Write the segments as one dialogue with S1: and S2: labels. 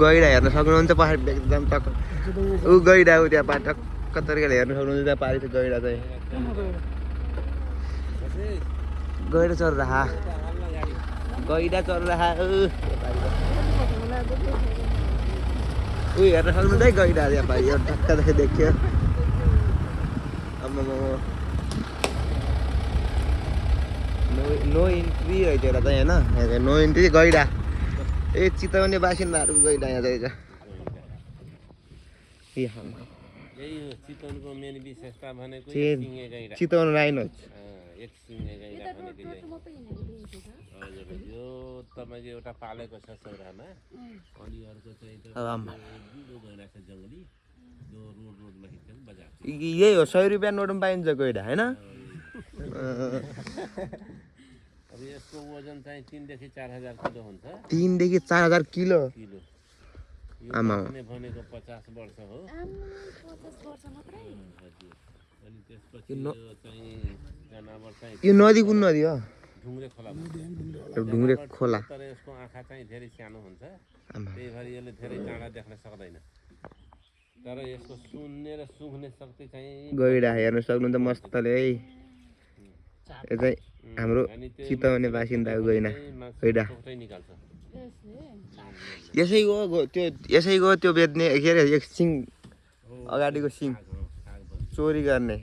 S1: गैडा हेर्न सक्नुहुन्छ पहाड एकदम टक्क ऊ गैडा ऊ त्यहाँ टक्क तरिकाले हेर्न सक्नुहुन्छ त्यहाँ पारि चाहिँ गैडा चाहिँ गैडा चढ्दा गैडा चढ्दा ऊ हेर्न सक्नुहुन्छ है गैडा त्यहाँ पारि टक्क देखियो नो इन्ट्री रहेछ एउटा चाहिँ होइन नो इन्ट्री गैडा ए चितवने बासिन्दाहरूको गैडा यहाँ रहेछ
S2: चितवनको मेन विशेषता भनेको
S1: चितवन राइनो
S2: एक सिङ्गे गैडा भनेको यो तपाईँको एउटा पालेको छ सौरामा अनि अर्को चाहिँ दिलो गैडा छ जङ्गली जो रोडमा हिँड्छ बजार
S1: यही हो 100 रुपियाँ नोटमा पाइन्छ गैडा होइन
S2: अब यसको वजन चाहिँ 3 देखि 4000 किलो हुन्छ
S1: 3 देखि 4000 किलो
S2: आमा भनेको 50 वर्ष हो
S3: 50 वर्ष मात्रै
S2: अनि त्यसपछि यो चाहिँ जनावर चाहिँ
S1: यो नदी कुन नदी हो
S2: ढुङ्ग्रे खोला
S1: ढुङ्ग्रे खोला
S2: तर यसको आँखा चाहिँ धेरै सानो हुन्छ त्यही भएर यसले धेरै टाढा देख्न सक्दैन तर यसको सुन्ने र सुँघ्ने शक्ति चाहिँ
S1: गैडा हेर्न सक्नुहुन्छ मस्तले है यो चाहिँ हाम्रो चितवने बासिन्दाको गैडा
S2: निकाल्छ
S1: यसैको त्यो बेच्ने के अरे एक सिङ अगाडिको सिङ चोरी गर्ने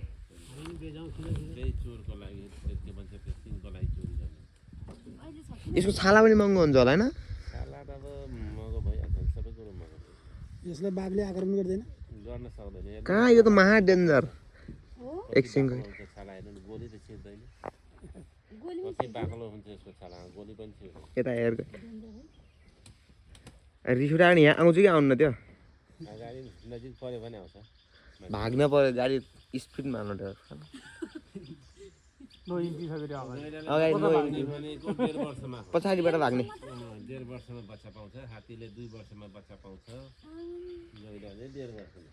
S1: यसको छाला पनि महँगो हुन्छ होला होइन
S4: यसलाई बाघले आक्रमण गर्दैन
S2: गर्न सक्दैन
S1: कहाँ यो त महा डेन्जर एक सिङ
S2: छाला हेर्नु गोली त छिर्दैन कति बाक्लो हुन्छ यसको छाला गोली पनि छिर्दैन
S1: यता हेर रिस उठायो भने यहाँ आउँछ कि आउनु त्यो
S2: गाडी नजिक पऱ्यो भने आउँछ
S1: भाग्न पर्यो गाडी स्पिडमा हाल्नु पछाडिबाट भाग्ने
S2: 1.5 वर्षमा बच्चा पाउँछ हात्तीले 2 वर्षमा बच्चा पाउँछ गैडाले 1.5 वर्षमा